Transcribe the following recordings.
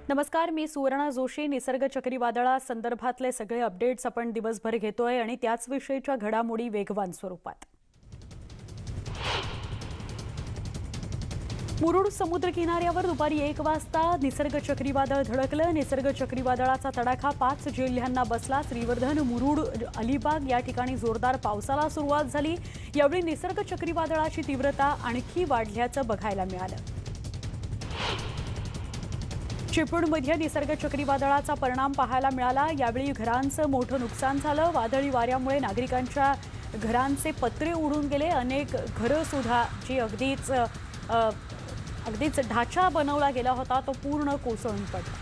नमस्कार, मी सुवर्णा जोशी. निसर्ग चक्रीवादळा संदर्भातले सगळे अपडेट्स आपण दिवसभर घेतोय आणि त्याच विषयीच्या घडामोडी वेगवान स्वरूपात. मुरुड समुद्र किनाऱ्यावर दुपारी 1 वाजता निसर्ग चक्रीवादळ धडकलं. निसर्ग चक्रीवादळाचा तडाखा 5 जिल्ह्यांना बसला. श्रीवर्धन, मुरुड, अलिबाग या ठिकाणी जोरदार पावसाला सुरुवात झाली. यावेळी निसर्ग चक्रीवादळाची तीव्रता आणखी वाढल्याचं बघायला मिळालं. चिपळूणमध्ये निसर्ग चक्रीवादळाचा परिणाम पाहायला मिळाला. यावेळी घरांचं मोठं नुकसान झालं. वादळी वाऱ्यामुळे नागरिकांच्या घरांचे पत्रे उडून गेले. अनेक घरं सुद्धा जी अगदीच ढाचा बनवला गेला होता तो पूर्ण कोसळून पडला.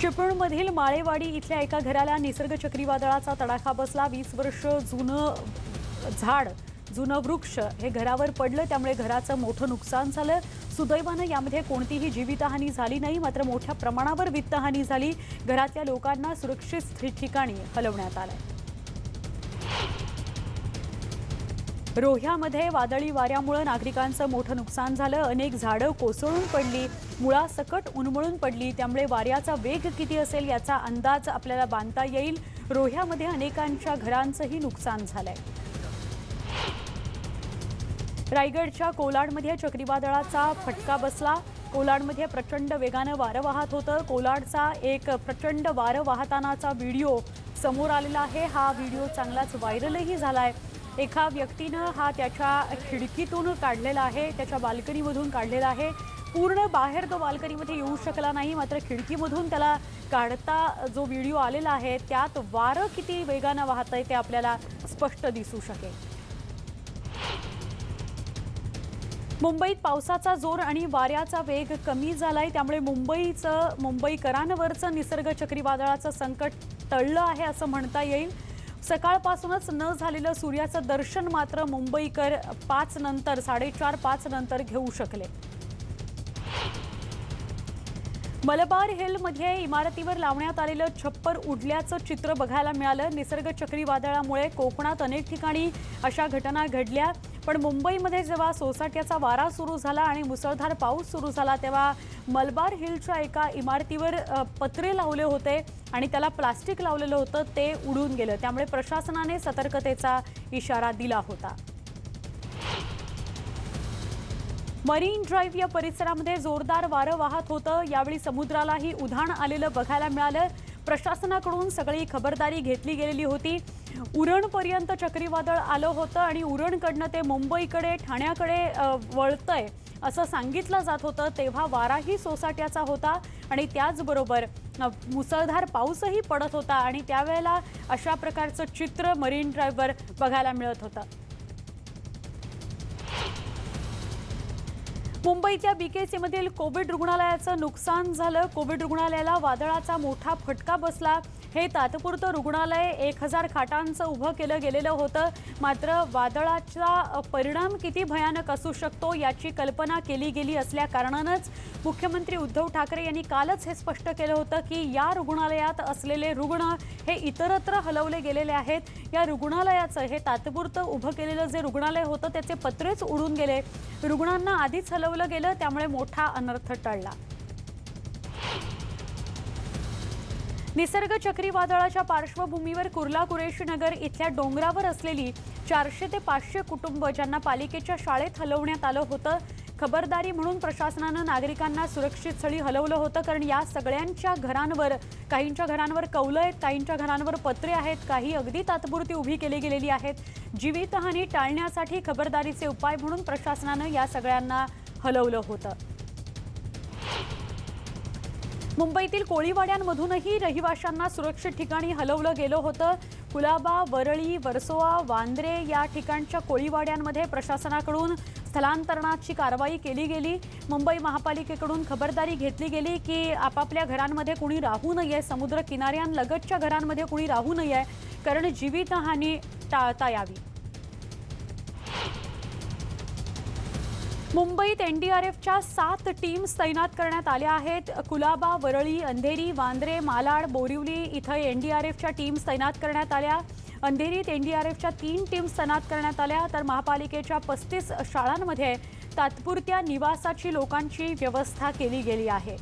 चिपळूणमधील माळेवाडी इथल्या एका घराला निसर्ग चक्रीवादळाचा तडाखा बसला. 20 वर्ष जुनं वृक्ष हे घरावर पडलं, त्यामुळे घराचं मोठं नुकसान झालं. सुदैवानं यामध्ये कोणतीही जीवितहानी झाली नाही, मात्र मोठ्या प्रमाणावर वित्तहानी झाली. घरातल्या लोकांना सुरक्षित ठिकाणी हलवण्यात आलंय. रोह्यामध्ये वादळी वाऱ्यामुळे नागरिकांचं मोठं नुकसान झालं. अनेक झाडं कोसळून पडली, मुळासकट उन्मळून पडली. त्यामुळे वाऱ्याचा वेग किती असेल याचा अंदाज आपल्याला बांधता येईल. रोह्यामध्ये अनेकांच्या घरांचंही नुकसान झालंय. रायगडच्या कोलाडमध्ये चक्रीवादळाचा फटका बसला. कोलाडमध्ये प्रचंड वेगानं वारं वाहत होतं. कोलाडचा एक प्रचंड वारं वाहतानाचा व्हिडिओ समोर आलेला आहे. हा व्हिडिओ चांगलाच व्हायरलही झालाय. एका व्यक्तीनं हा त्याच्या खिडकीतून काढलेला आहे, त्याच्या बाल्कनीमधून काढलेला आहे. पूर्ण बाहेर तो बाल्कनीमध्ये येऊ शकला नाही, मात्र खिडकीमधून त्याला काढता जो व्हिडिओ आलेला आहे त्यात वारं किती वेगानं वाहतंय ते आपल्याला स्पष्ट दिसू शकेल. मुंबईत पावसाचा जोर आणि वाऱ्याचा वेग कमी झालाय, त्यामुळे मुंबईकरांवरचं निसर्ग चक्रीवादळाचं संकट टळलं आहे असं म्हणता येईल. सकाळपासूनच न झालेलं सूर्याचं दर्शन मात्र मुंबईकर 4:30-5 नंतर घेऊ शकले. मलबार हिलमध्ये इमारतीवर लावण्यात आलेलं छप्पर उडल्याचं चित्र बघायला मिळालं. निसर्ग चक्रीवादळामुळे कोकणात अनेक ठिकाणी अशा घटना घडल्या, पण मुंबईमध्ये जेव्हा सोसाट्याचा वारा सुरू झाला आणि मुसळधार पाऊस सुरू झाला तेव्हा मलबार हिलच्या एका इमारतीवर पत्रे लावले होते आणि त्याला प्लास्टिक लावलेलं होतं, ते उडून गेलं. त्यामुळे प्रशासनाने सतर्कतेचा इशारा दिला होता. मरीन ड्राईव्ह या परिसरामध्ये जोरदार वारं वाहत होतं. यावेळी समुद्रालाही उधाण आलेलं बघायला मिळालं. प्रशासनाकडून सगळी खबरदारी घेतली गेलेली होती. उरणपर्यंत चक्रीवादळ आलं होतं आणि उरणकडनं ते मुंबईकडे, ठाण्याकडे वळतंय असं सांगितलं जात होतं. तेव्हा वाराही सोसाट्याचा होता आणि त्याचबरोबर मुसळधार पाऊसही पडत होता आणि त्यावेळेला अशा प्रकारचं चित्र मरीन ड्राईव्हवर बघायला मिळत होतं. मुंबईच्या बीकेसीमधील कोविड रुग्णालयाचं नुकसान झालं. कोविड रुग्णालयाला वादळाचा मोठा फटका बसला. हे तात्पुरतं रुग्णालय 1000 खाटांचं उभं केलं गेलेलं होतं, मात्र वादळाचा परिणाम किती भयानक असू शकतो याची कल्पना केली गेली असल्या कारणानंच मुख्यमंत्री उद्धव ठाकरे यांनी कालच हे स्पष्ट केलं होतं की या रुग्णालयात असलेले रुग्ण हे इतरत्र हलवले गेलेले आहेत. या रुग्णालयाचं हे तात्पुरतं उभं केलेलं जे रुग्णालय होतं त्याचे पत्रेच उडून गेले. रुग्णांना आधीच हलवलं गेलं, त्यामुळे मोठा अनर्थ टळला. निसर्ग चक्रीवादळाच्या पार्श्वभूमीवर कुर्ला कुरेशी नगर इथल्या डोंगरावर असलेली 400 ते 500 कुटुंब ज्यांना पालिकेच्या शाळेत हलवण्यात आलं होतं, खबरदारी म्हणून प्रशासनानं नागरिकांना सुरक्षित स्थळी हलवलं होतं. कारण या सगळ्यांच्या घरांवर, काहींच्या घरांवर कौलं आहेत, काहींच्या घरांवर पत्रे आहेत, काही अगदी तात्पुरती उभी केली गेलेली आहेत. जीवितहानी टाळण्यासाठी खबरदारीचे उपाय म्हणून प्रशासनानं या सगळ्यांना हलवलं होतं. मुंबईतील कोळीवाड्यांमधूनही रहिवाशांना सुरक्षित ठिकाणी हलवलं गेलं होतं. कुलाबा, वरळी, वर्सोवा, वांद्रे या ठिकाणच्या कोळीवाड्यांमध्ये प्रशासनाकडून स्थलांतरणाची कारवाई केली गेली. मुंबई महापालिकेकडून खबरदारी घेतली गेली की आपापल्या घरांमध्ये कुणी राहू नये, समुद्र किनाऱ्यांलगतच्या घरांमध्ये कुणी राहू नये, कारण जीवितहानी टाळता यावी. मुंबईत एनडीआरएफच्या 7 टीम्स तैनात करण्यात आल्या आहेत. कुलाबा, वरळी, अंधेरी, वांद्रे, मालाड, बोरिवली इथं एनडीआरएफच्या टीम्स तैनात करण्यात आल्या. अंधेरीत एनडीआरएफच्या 3 टीम्स तैनात करण्यात आल्या, तर महापालिकेच्या 35 शाळांमध्ये तात्पुरत्या निवासाची लोकांची व्यवस्था केली गेली आहे।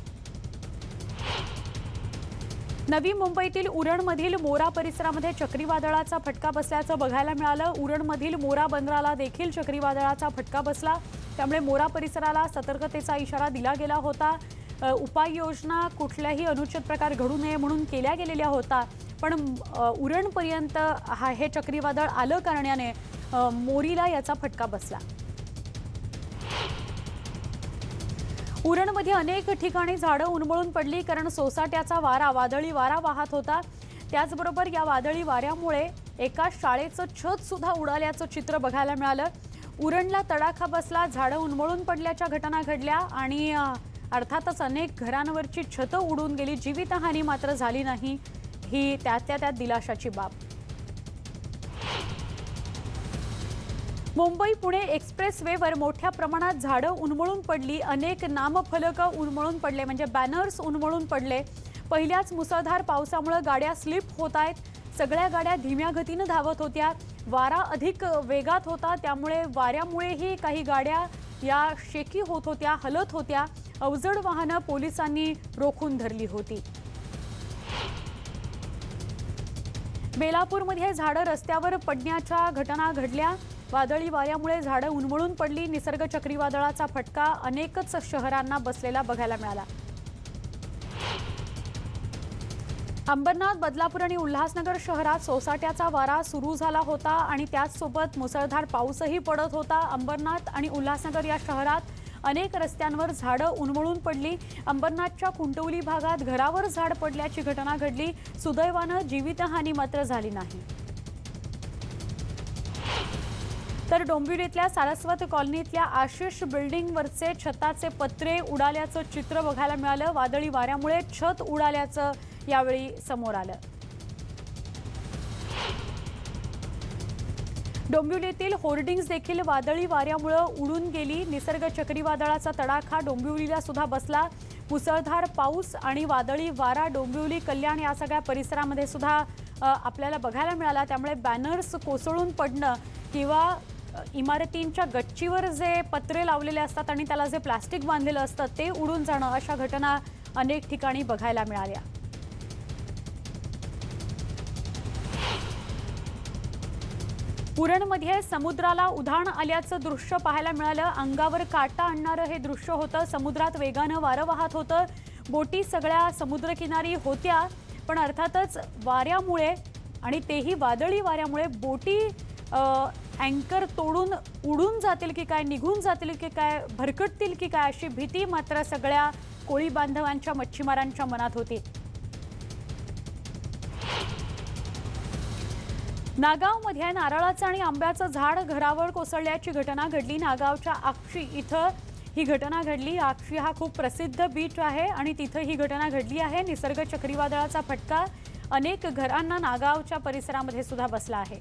नवी मुंबईतील उरणमधील मोरा परिसरामध्ये चक्रीवादळाचा फटका बसल्याचं बघायला मिळालं। उरणमधील मोरा बंदराला देखील चक्रीवादळाचा फटका बसला, त्यामुळे मोरा परिसराला सतर्कतेचा इशारा दिला गेला होता। उपाययोजना कुठल्याही अनुचित प्रकार घडू नये म्हणून केल्या गेलेल्या होता, पण उरणपर्यंत हे चक्रीवादळ आलं कारणाने मोरीला याचा फटका बसला। उरणमध्ये अनेक ठिकाणी झाडं उन्मळून पडली, कारण सोसाट्याचा वारा, वादळी वारा वाहत होता। त्याचबरोबर या वादळी वाऱ्यामुळे एका शाळेचं छत सुद्धा उडाल्याचं चित्र बघायला मिळालं। उरणला तडाखा बसला, झाडं उन्मळून पडल्याच्या घटना घडल्या आणि अर्थातच अनेक घरांवरची छतं उडून गेली। जीवितहानी मात्र झाली नाही, ही त्यात दिलाशाची बाब। मुंबई पुणे एक्सप्रेसवेवर मोठ्या प्रमाणात झाडं उन्मळून पडली, अनेक नामफलक उन्मळून पडले, म्हणजे बॅनर्स उन्मळून पडले। पहिल्याच मुसळधार पावसामुळे गाड्या स्लिप होत आहेत। सगळ्या गाड्या धीम्या गतीने धावत होत्या, वारा अधिक वेगात होता, त्यामुळे वाऱ्यामुळेही काही गाड्या या शेकी होत होत्या, हलत होत्या। अवजड वाहनं पोलिसांनी रोखून धरली होती। बेलापूरमध्ये झाडं रस्त्यावर पडण्याच्या घटना घडल्या। वादळी वाऱ्यामुळे झाडं उन्मळून पडली। निसर्ग चक्रीवादळाचा फटका अनेकच शहरांना बसलेला बघायला मिळाला। अंबरनाथ, बदलापूर आणि उल्हासनगर शहरात सोसाट्याचा वारा सुरू झाला होता आणि त्याचसोबत मुसळधार पाऊसही पडत होता। अंबरनाथ आणि उल्हासनगर या शहरात अनेक रस्त्यांवर झाडं उन्मळून पडली। अंबरनाथच्या कुंटवली भागात घरावर झाड पडल्याची घटना घडली। सुदैवानं जीवितहानी मात्र झाली नाही। तर डोंबिवलीतल्या सारस्वत कॉलनीतल्या आशिष बिल्डिंगवरचे छताचे पत्रे उडाल्याचं चित्र बघायला मिळालं। वादळी वाऱ्यामुळे छत उडाल्याचं यावेळी समोर आलं। डोंबिवलीतील होर्डिंग्स देखील वादळी वाऱ्यामुळे उडून गेली। निसर्ग चक्रीवादळाचा तडाखा डोंबिवलीला सुद्धा बसला। मुसळधार पाऊस आणि वादळी वारा डोंबिवली, कल्याण या सगळ्या परिसरामध्ये सुद्धा आपल्याला बघायला मिळाला। त्यामुळे बॅनर्स कोसळून पडणं किंवा इमारतींच्या गच्चीवर जे पत्रे लावलेले असतात आणि त्याला जे प्लास्टिक बांधलेलं असतं ते उडून जाणं, अशा घटना अनेक ठिकाणी बघायला मिळाल्या। उरणमध्ये समुद्राला उधाण आल्याचं दृश्य पाहायला मिळालं। अंगावर काटा आणणारं हे दृश्य होतं। समुद्रात वेगानं वारं वाहत होतं। बोटी सगळ्या समुद्रकिनारी होत्या, पण अर्थातच वाऱ्यामुळे आणि तेही वादळी वाऱ्यामुळे बोटी अँकर तोडून उडून जातील की काय, निघून जातील की काय, भरकटतील की काय, अशी भीती मात्र सगळ्या कोळी बांधवांच्या, मच्छीमारांच्या मनात होती। नागावमध्ये नारळाचं आणि आंब्याचं झाड घरावर कोसळल्याची घटना घडली। नागावच्या आक्षी इथं ही घटना घडली। आक्षी हा खूप प्रसिद्ध बीच आहे आणि तिथं ही घटना घडली आहे। निसर्ग चक्रीवादळाचा फटका अनेक घरांना नागावच्या परिसरामध्ये सुद्धा बसला आहे।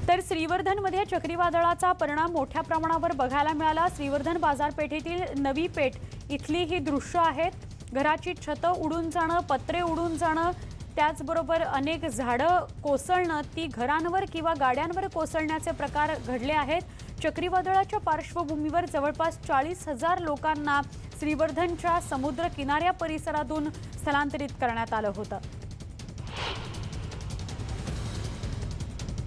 तर श्रीवर्धनमध्ये चक्रीवादळाचा परिणाम मोठ्या प्रमाणावर बघायला मिळाला। श्रीवर्धन बाजारपेठेतील नवी पेठ इथली ही दृश्य आहेत। घराची छतं उडून जाणं, पत्रे उडून जाणं, त्याचबरोबर अनेक झाडं कोसळणं, ती घरांवर किंवा गाड्यांवर कोसळण्याचे प्रकार घडले आहेत। चक्रीवादळाच्या पार्श्वभूमीवर जवळपास 40,000 लोकांना श्रीवर्धनच्या समुद्र किनाऱ्या परिसरातून स्थलांतरित करण्यात आलं होतं।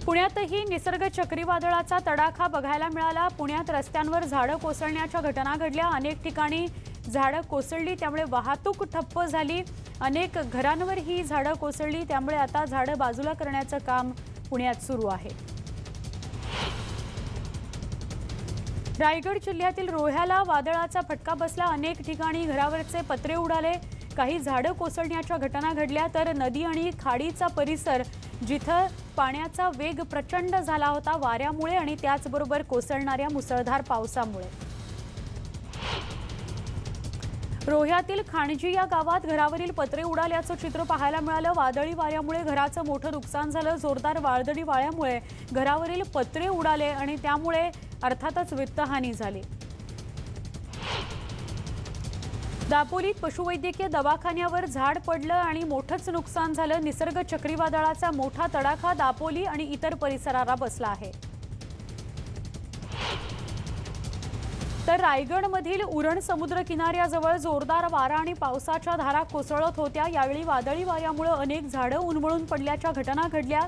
पुण्यातही निसर्ग चक्रीवादळाचा तडाखा बघायला मिळाला। पुण्यात रस्त्यांवर झाडं कोसळण्याच्या घटना घडल्या। अनेक ठिकाणी झाडं कोसळली, त्यामुळे वाहतूक ठप्प झाली। अनेक घरांवर ही झाडं कोसळली, त्यामुळे आता झाडं बाजूला करण्याचं काम पुण्यात सुरू आहे। रायगड जिल्ह्यातील रोह्याला वादळाचा फटका बसला। अनेक ठिकाणी घरावरचे पत्रे उडाले, काही झाडं कोसळण्याच्या घटना घडल्या। तर नदी आणि खाडीचा परिसर, जिथं पाण्याचा वेग प्रचंड झाला होता वाऱ्यामुळे आणि त्याचबरोबर कोसळणाऱ्या मुसळधार पावसामुळे। रोह्यातील खाणजी या गावात घरावरील पत्रे उडाल्याचं चित्र पाहायला मिळालं। वादळी वाऱ्यामुळे घराचं मोठं नुकसान झालं। जोरदार वादळी वाऱ्यामुळे घरावरील पत्रे उडाले आणि त्यामुळे अर्थातच वित्तहानी झाली। दापोलीत पशुवैद्यकीय दवाखान्यावर झाड पडलं आणि मोठंच नुकसान झालं। निसर्ग चक्रीवादळाचा मोठा तडाखा दापोली आणि इतर परिसराला बसला आहे। तर रायगडमधील उरण समुद्र किनाऱ्याजवळ जोरदार वारा आणि पावसाच्या धारा कोसळत होत्या। यावेळी वादळी वाऱ्यामुळे अनेक झाडं उन्मळून पडल्याच्या घटना घडल्या।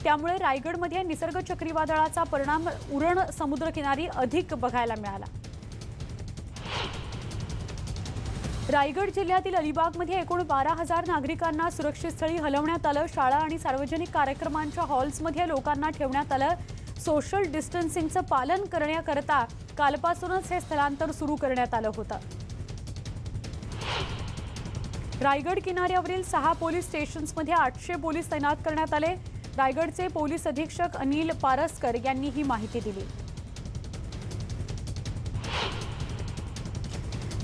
त्यामुळे रायगडमध्ये निसर्ग चक्रीवादळाचा परिणाम उरण समुद्र किनारी अधिक बघायला मिळाला। रायगड जिल्ह्यातील अलिबागमध्ये एकूण 12,000 नागरिकांना सुरक्षित स्थळी हलवण्यात आलं। शाळा आणि सार्वजनिक कार्यक्रमांच्या हॉल्समध्ये लोकांना ठेवण्यात आलं। सोशल डिस्टन्सिंगचं पालन करण्याकरता कालपासूनच हे स्थलांतर सुरू करण्यात आलं होतं। रायगड किनाऱ्यावरील 6 पोलीस स्टेशन्समध्ये 800 पोलीस तैनात करण्यात आले। रायगडचे पोलीस अधीक्षक अनिल पारसकर यांनी ही माहिती दिली।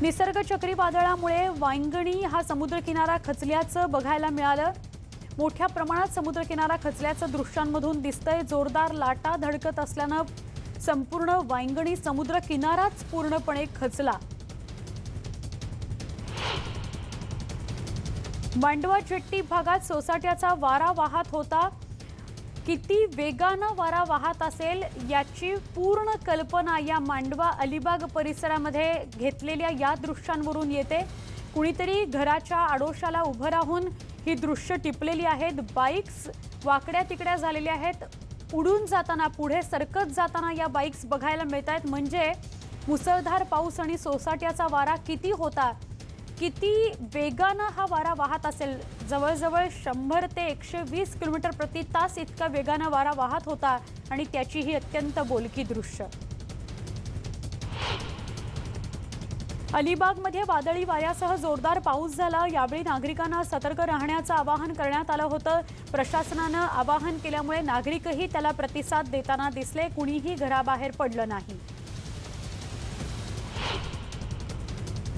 निसर्ग चक्रीवादळामुळे वांगणी हा समुद्र किनारा खचल्याचं बघायला मिळालं। मोठ्या प्रमाणात समुद्र किनारा खचल्याचं दृश्यांमधून दिसतंय। जोरदार लाटा धडकत असल्यानं संपूर्ण वांगणी समुद्र किनाराच पूर्णपणे खचला। मांडवा जेट्टी भागात सोसाट्याचा वारा वाहत होता। किती वेगानं वारा वाहत असेल याची पूर्ण कल्पना या मांडवा अलिबाग परिसरामध्ये घेतलेल्या या दृश्यांवरून येते। कुणीतरी घराच्या आडोशाला उभं राहून ही दृश्य टिपलेली आहेत। बाईक्स वाकड्या तिकड्या झालेल्या आहेत। उडून जाताना पुढे सरकत जाताना या बाईक्स बघायला मिळतात। म्हणजे मुसळधार पाऊस आणि सोसाट्याचा वारा किती होता, किती वेगानं हा वारा वाहत असेल। जवळजवळ 100 ते 120 किलोमीटर प्रति तास इतका वेगानं वारा वाहत होता आणि त्याची ही अत्यंत बोलकी दृश्य। अलिबागमध्ये वादळी वाऱ्यासह जोरदार पाऊस झाला। यावेळी नागरिकांना सतर्क राहण्याचं आवाहन करण्यात आलं होतं। प्रशासनानं आवाहन केल्यामुळे नागरिकही त्याला प्रतिसाद देताना दिसले। कुणीही घराबाहेर पडलं नाही।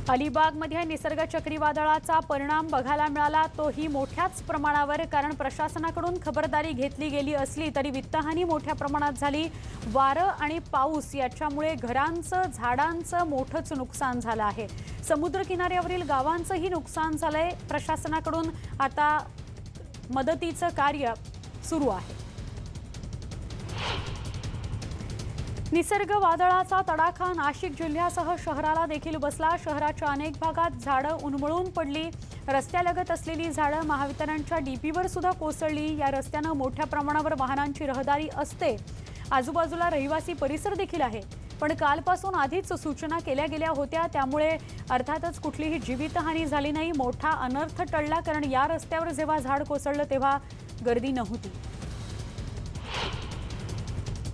अलिबागमध्ये निसर्ग चक्रीवादळाचा परिणाम बघायला मिळाला, तोही मोठ्याच प्रमाणावर। कारण प्रशासनाकडून खबरदारी घेतली गेली असली तरी वित्तहानी मोठ्या प्रमाणात झाली। वारं आणि पाऊस याच्यामुळे घरांचं, झाडांचं मोठंच नुकसान झालं आहे। समुद्र किनाऱ्यावरील गावांचंही नुकसान झालंय। प्रशासनाकडून आता मदतीचं कार्य सुरू आहे। निसर्ग वादळाचा तडाखा नाशिक जिल्ह्यासह शहराला देखील बसला। शहराच्या अनेक भागात झाडं उन्मळून पडली। रस्त्यालगत असलेली झाडं महावितरणच्या डीपीवर सुद्धा कोसळली। या रस्त्यानं मोठ्या प्रमाणावर वाहनांची रहदारी असते। आजूबाजूला रहिवासी परिसर देखील आहे। पण कालपासून आधीच सूचना केल्या गेल्या होत्या, त्यामुळे अर्थातच कुठलीही जीवितहानी झाली नाही। मोठा अनर्थ टळला, कारण या रस्त्यावर जेव्हा झाड कोसळलं तेव्हा गर्दी नव्हती।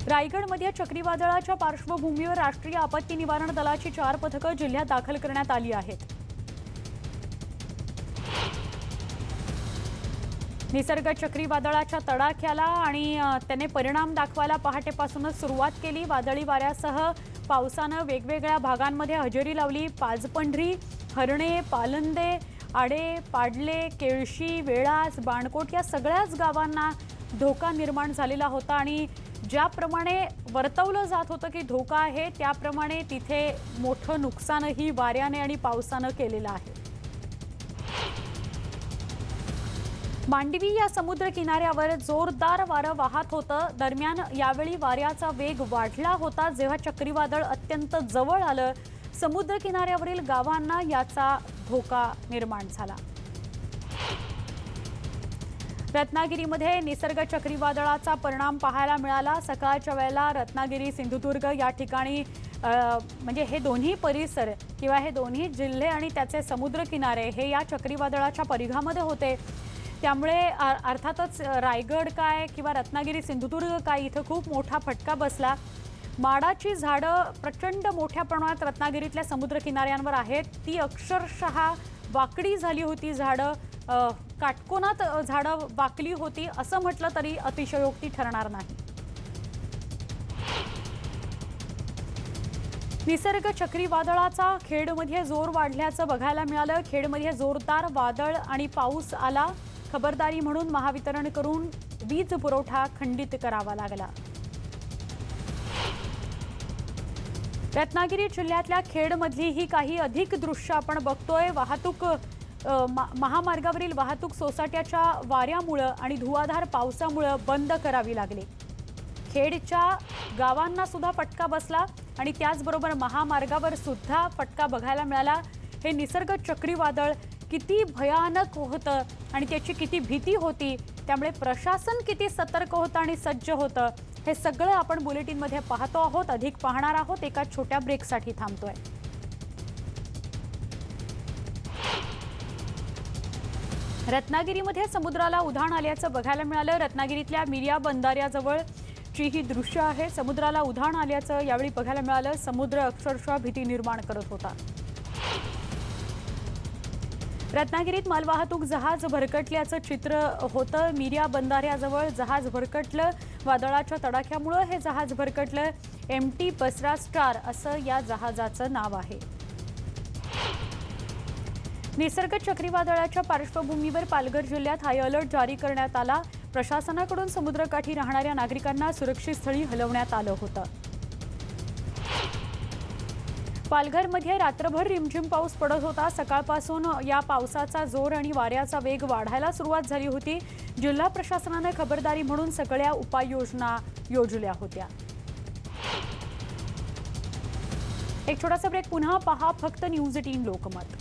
रायगडमध्ये चक्रीवादळाच्या पार्श्वभूमीवर राष्ट्रीय आपत्ती निवारण दलाची 4 पथकं जिल्ह्यात दाखल करण्यात आली आहेत। निसर्ग चक्रीवादळाच्या तडाख्याला आणि त्याने परिणाम दाखवायला पहाटेपासूनच सुरुवात केली। वादळी वाऱ्यासह पावसानं वेगवेगळ्या भागांमध्ये हजेरी लावली। पाजपंढरी, हरणे, पालंदे, आडे, पाडले, केळशी, वेळास, बाणकोट या सगळ्याच गावांना धोका निर्माण झालेला होता। आणि ज्याप्रमाणे वर्तवलं जात होतं की धोका आहे, त्याप्रमाणे तिथे मोठं नुकसानही वाऱ्याने आणि पावसानं केलेलं आहे। मांडवी या समुद्र किनाऱ्यावर जोरदार वारं वाहत होतं। दरम्यान यावेळी वाऱ्याचा वेग वाढला होता। जेव्हा चक्रीवादळ अत्यंत जवळ आलं, समुद्र किनाऱ्यावरील गावांना याचा धोका निर्माण झाला। रत्नागिरीमध्ये निसर्ग चक्रीवादळाचा परिणाम पाहायला मिळाला। सकाळच्या वेळेला रत्नागिरी, सिंधुदुर्ग या ठिकाणी म्हणजे हे दोन्ही परिसर किंवा हे दोन्ही जिल्हे आणि त्याचे समुद्र किनारे हे या चक्रीवादळाच्या परिघामध्ये होते। त्यामुळे अर्थातच रायगड काय किंवा रत्नागिरी, सिंधुदुर्ग काय इथं खूप मोठा फटका बसला। माडाची झाडं प्रचंड मोठ्या प्रमाणात रत्नागिरीतल्या समुद्र किनाऱ्यांवर आहेत। ती अक्षरशः वाकडी झाली होती झाडं। काटकोनात झाडं वाकली होती असं म्हटलं तरी अतिशयोक्ती ठरणार नाही। निसर्ग चक्रीवादळाचा खेडमध्ये जोर वाढल्याचं बघायला मिळालं। खेडमध्ये जोरदार वादळ आणि पाऊस आला। खबरदारी म्हणून महावितरणकडून वीज पुरवठा खंडित करावा लागला। रत्नागिरी जिल्ह्यातल्या खेडमधली ही काही अधिक दृश्य आपण बघतोय। वाहतूक महामार्गावरील वाहतूक सोसाट्याच्या वाऱ्यामुळे आणि धुवाधार पावसामुळे बंद करावी लागली। खेडच्या गावांना सुद्धा फटका बसला आणि त्याचबरोबर महामार्गावर सुद्धा फटका बघायला मिळाला। हे निसर्ग चक्रीवादळ किती भयानक होतं आणि त्याची किती भीती होती, त्यामुळे प्रशासन किती सतर्क होतं आणि सज्ज होतं, हे सगळं आपण बुलेटिनमध्ये पाहतो आहोत। अधिक पाहणार आहोत, एका छोट्या ब्रेकसाठी थांबतोय। रत्नागिरीमध्ये समुद्राला उधाण आल्याचं बघायला मिळालं। रत्नागिरीतल्या मिर्या बंधाऱ्याजवळची ही दृश्य आहे। समुद्राला उधाण आल्याचं यावेळी बघायला मिळालं। समुद्र अक्षरशः भीती निर्माण करत होता। रत्नागिरीत मालवाहतूक जहाज भरकटल्याचं चित्र होतं। मिर्या बंधाऱ्याजवळ जहाज भरकटलं। वादळाच्या तडाख्यामुळे हे जहाज भरकटलं। MT बसरा स्टार असं या जहाजाचं नाव आहे। निसर्ग चक्रीवादळाच्या पार्श्वभूमीवर पालघर जिल्ह्यात हाय अलर्ट जारी करण्यात आला। प्रशासनाकडून समुद्रकाठी राहणाऱ्या नागरिकांना सुरक्षित स्थळी हलवण्यात आलं होतं। पालघरमध्ये रात्रभर रिमझिम पाऊस पडत होता। सकाळपासून या पावसाचा जोर आणि वाऱ्याचा वेग वाढायला सुरुवात झाली होती। जिल्हा प्रशासनाने खबरदारी म्हणून सगळ्या उपाययोजना योजल्या होत्या। एक छोटासा ब्रेक, पुन्हा पहा फक्त न्यूज 18 लोकमत।